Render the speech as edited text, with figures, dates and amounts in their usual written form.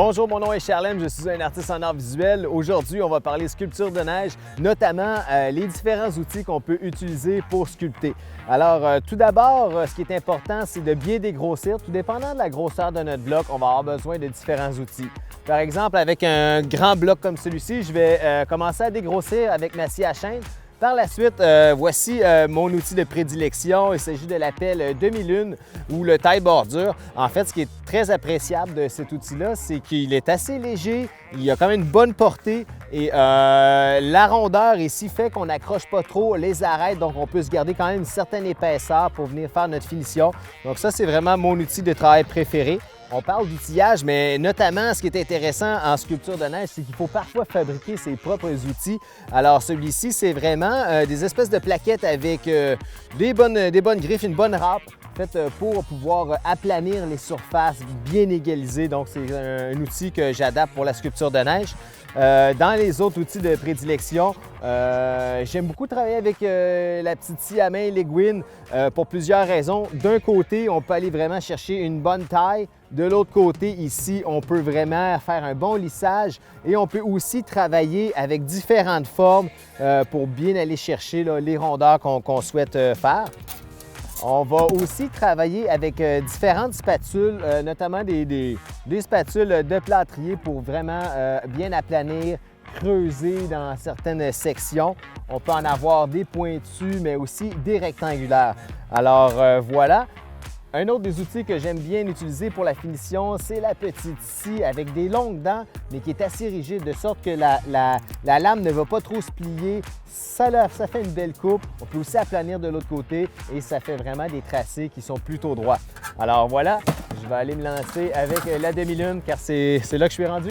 Bonjour, mon nom est Charlem, je suis un artiste en art visuel. Aujourd'hui, on va parler sculpture de neige, notamment les différents outils qu'on peut utiliser pour sculpter. Alors, tout d'abord, ce qui est important, c'est de bien dégrossir. Tout dépendant de la grosseur de notre bloc, on va avoir besoin de différents outils. Par exemple, avec un grand bloc comme celui-ci, je vais commencer à dégrossir avec ma scie à chaîne. Par la suite, voici mon outil de prédilection. Il s'agit de la pelle demi-lune ou le taille-bordure. En fait, ce qui est très appréciable de cet outil-là, c'est qu'il est assez léger, il a quand même une bonne portée et la rondeur ici fait qu'on n'accroche pas trop les arêtes, donc on peut se garder quand même une certaine épaisseur pour venir faire notre finition. Donc ça, c'est vraiment mon outil de travail préféré. On parle d'outillage, mais notamment, ce qui est intéressant en sculpture de neige, c'est qu'il faut parfois fabriquer ses propres outils. Alors, celui-ci, c'est vraiment des espèces de plaquettes avec des bonnes griffes, une bonne râpe, faite pour pouvoir aplanir les surfaces, bien égaliser. Donc, c'est un outil que j'adapte pour la sculpture de neige. Dans les autres outils de prédilection, j'aime beaucoup travailler avec la petite scie à main Leguin pour plusieurs raisons. D'un côté, on peut aller vraiment chercher une bonne taille. De l'autre côté, ici, on peut vraiment faire un bon lissage et on peut aussi travailler avec différentes formes pour bien aller chercher là, les rondeurs qu'on souhaite faire. On va aussi travailler avec différentes spatules, notamment des spatules de plâtrier pour vraiment bien aplanir, creuser dans certaines sections. On peut en avoir des pointus, mais aussi des rectangulaires. Alors voilà. Un autre des outils que j'aime bien utiliser pour la finition, c'est la petite scie avec des longues dents, mais qui est assez rigide, de sorte que la lame ne va pas trop se plier. Ça fait une belle coupe. On peut aussi aplanir de l'autre côté et ça fait vraiment des tracés qui sont plutôt droits. Alors voilà, je vais aller me lancer avec la demi-lune car c'est là que je suis rendu.